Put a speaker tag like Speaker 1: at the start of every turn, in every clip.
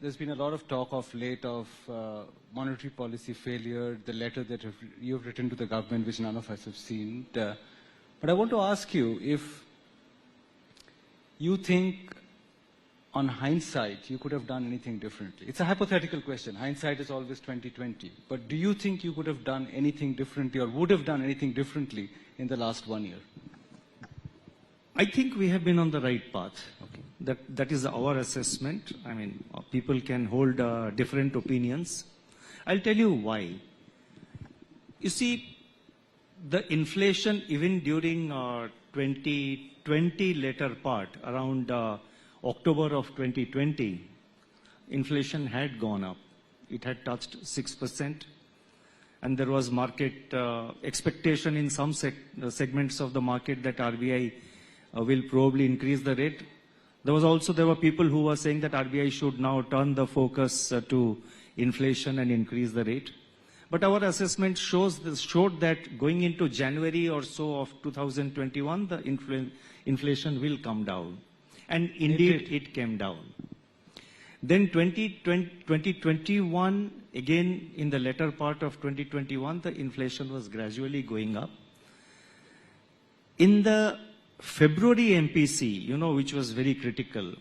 Speaker 1: there's been a lot of talk of late of monetary policy failure, the letter that you've written to the government, which none of us have seen. But I want to ask you if you think, on hindsight, you could have done anything differently. It's a hypothetical question. Hindsight is always 20/20. But do you think you could have done anything differently or would have done anything differently in the last 1 year?
Speaker 2: I think we have been on the right path. Okay. That is our assessment. I mean, people can hold different opinions. I'll tell you why. You see, the inflation even during 2020 later part, around October of 2020, inflation had gone up. It had touched 6%. And there was market expectation in some segments of the market that RBI will probably increase the rate. There were people who were saying that RBI should now turn the focus to inflation and increase the rate. But our assessment showed that going into January or so of 2021, the inflation will come down. And indeed, it came down. Then 2021, again, in the latter part of 2021, the inflation was gradually going up. In the February MPC, which was very critical,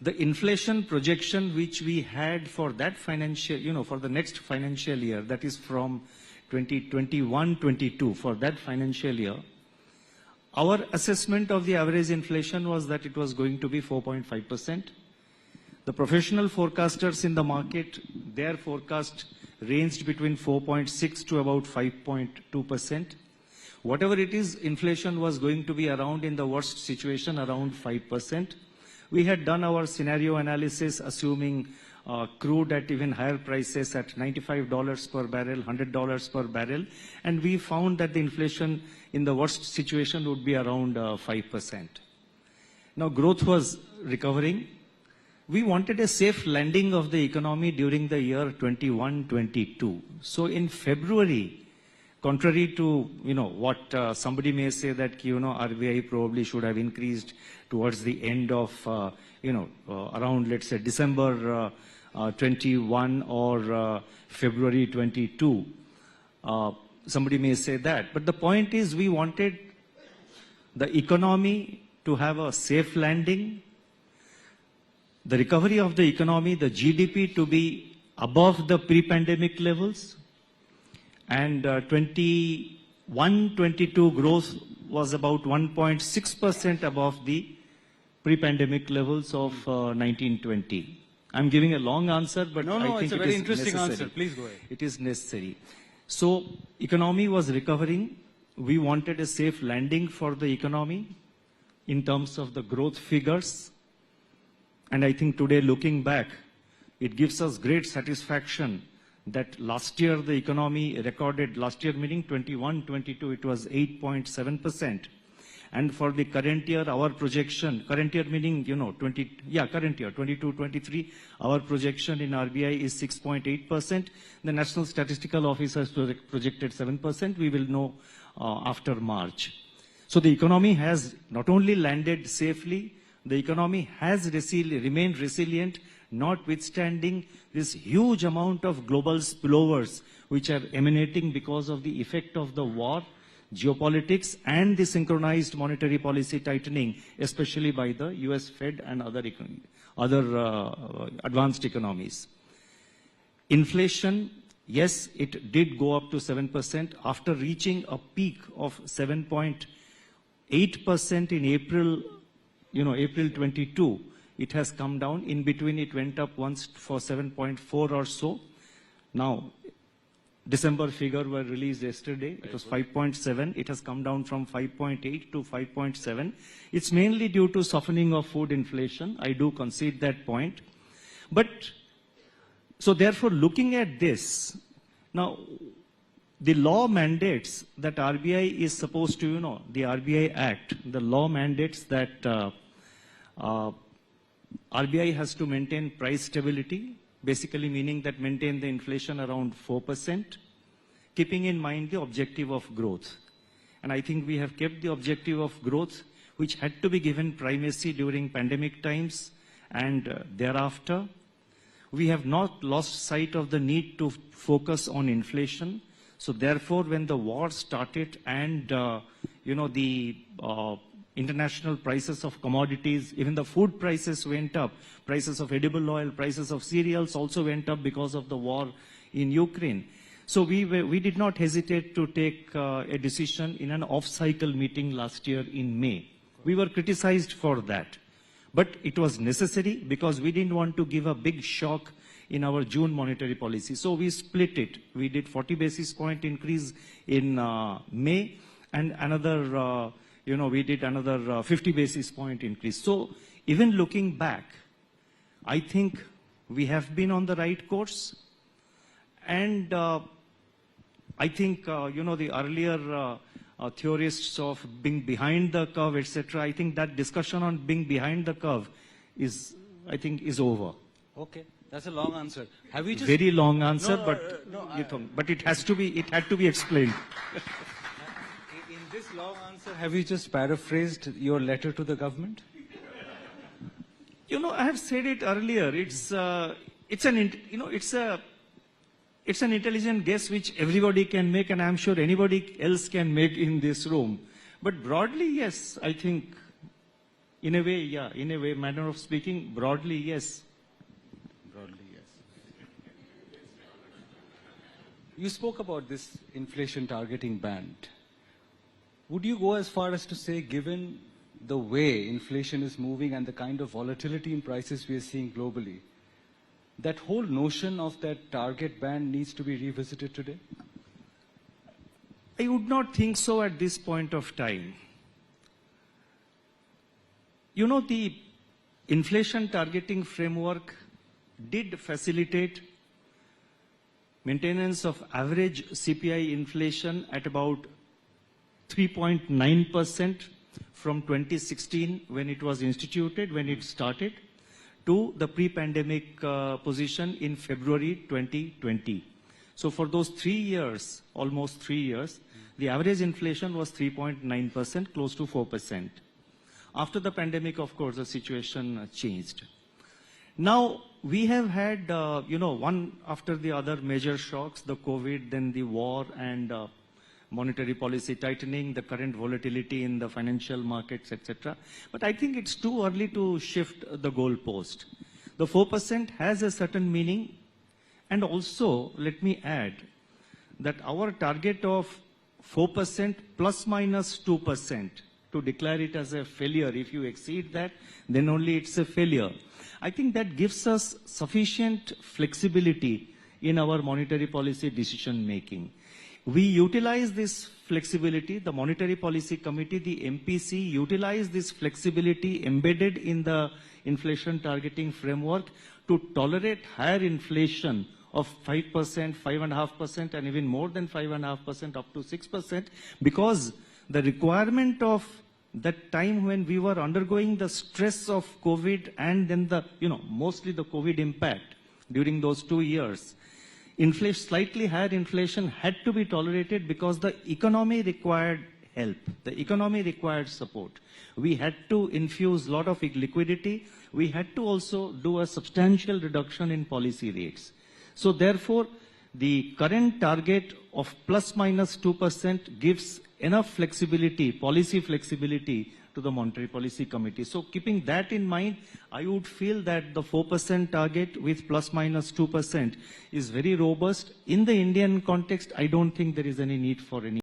Speaker 2: the inflation projection which we had for that financial, for the next financial year, that is from 2021-22, for that financial year, our assessment of the average inflation was that it was going to be 4.5%. The professional forecasters in the market, their forecast ranged between 4.6 to about 5.2%. Whatever it is, inflation was going to be around, in the worst situation, around 5%. We had done our scenario analysis assuming crude at even higher prices at $95 per barrel, $100 per barrel, and we found that the inflation in the worst situation would be around 5%. Now, growth was recovering. We wanted a safe landing of the economy during the year 21-22. So in February, contrary to what somebody may say that RBI probably should have increased towards the end of around, let's say, December 21 or February 22. Somebody may say that. But the point is, we wanted the economy to have a safe landing, the recovery of the economy, the GDP to be above the pre-pandemic levels, and 21-22 growth was about 1.6% above the pre-pandemic levels of 1920. I'm giving a long answer, but I think
Speaker 1: it's a very interesting answer. Please go ahead.
Speaker 2: It is necessary. So, economy was recovering. We wanted a safe landing for the economy in terms of the growth figures. And I think today, looking back, it gives us great satisfaction that last year the economy recorded, last year meaning 21-22, it was 8.7%. And for the current year, our projection, current year meaning, current year, 22-23, our projection in RBI is 6.8%. The National Statistical Office has projected 7%. We will know after March. So the economy has not only landed safely, the economy has remained resilient, notwithstanding this huge amount of global spillovers which are emanating because of the effect of the war, geopolitics, and the synchronized monetary policy tightening, especially by the US Fed and other advanced economies. Inflation, yes, it did go up to 7% after reaching a peak of 7.8% in April 22. It has come down. In between, it went up once for 7.4 or so. Now, December figure were released yesterday. It was 5.7. It has come down from 5.8 to 5.7. It's mainly due to softening of food inflation. I do concede that point. But, so therefore, looking at this, now, the law mandates that RBI is supposed to, the RBI Act, the law mandates that RBI has to maintain price stability, basically meaning that maintain the inflation around 4%, keeping in mind the objective of growth. And I think we have kept the objective of growth, which had to be given primacy during pandemic times and thereafter. we have not lost sight of the need to focus on inflation. So therefore, when the war started and, the international prices of commodities, even the food prices went up, prices of edible oil, prices of cereals also went up because of the war in Ukraine. So we did not hesitate to take a decision in an off-cycle meeting last year in May. We were criticized for that. But it was necessary because we didn't want to give a big shock in our June monetary policy. So we split it. We did 40 basis point increase in May and another, we did another 50 basis point increase. So even looking back, I think we have been on the right course. And I think, the earlier theorists of being behind the curve, etc. I think that discussion on being behind the curve is over.
Speaker 1: Okay, that's a long answer. Have we just
Speaker 2: very long answer, but it had to be explained.
Speaker 1: In this long answer, have you just paraphrased your letter to the government?
Speaker 2: I have said it earlier. It's an intelligent guess which everybody can make, and I'm sure anybody else can make in this room. But broadly, yes, I think, in a way, manner of speaking, broadly, yes.
Speaker 1: Broadly, yes. You spoke about this inflation targeting band. Would you go as far as to say, given the way inflation is moving and the kind of volatility in prices we are seeing globally, that whole notion of that target band needs to be revisited today?
Speaker 2: I would not think so at this point of time. The inflation targeting framework did facilitate maintenance of average CPI inflation at about 3.9% from 2016 when it was instituted, when it started, to the pre-pandemic position in February 2020. So for those 3 years, almost 3 years, the average inflation was 3.9%, close to 4%. After the pandemic, of course, the situation changed. Now, we have had, one after the other major shocks, the COVID, then the war and monetary policy tightening, the current volatility in the financial markets, etc. But I think it's too early to shift the goalpost. The 4% has a certain meaning. And also, let me add that our target of 4% plus minus 2%, to declare it as a failure, if you exceed that, then only it's a failure. I think that gives us sufficient flexibility in our monetary policy decision making. We utilize this flexibility, the Monetary Policy Committee, the MPC, utilize this flexibility embedded in the inflation targeting framework to tolerate higher inflation of 5%, 5.5%, and even more than 5.5%, up to 6%, because the requirement of that time when we were undergoing the stress of COVID and then mostly the COVID impact during those 2 years, slightly higher inflation had to be tolerated because the economy required help. The economy required support. We had to infuse a lot of liquidity. We had to also do a substantial reduction in policy rates. So therefore, the current target of plus minus 2% gives enough flexibility, policy flexibility, to the Monetary Policy Committee. So keeping that in mind, I would feel that the 4% target with plus minus 2% is very robust. In the Indian context, I don't think there is any need for any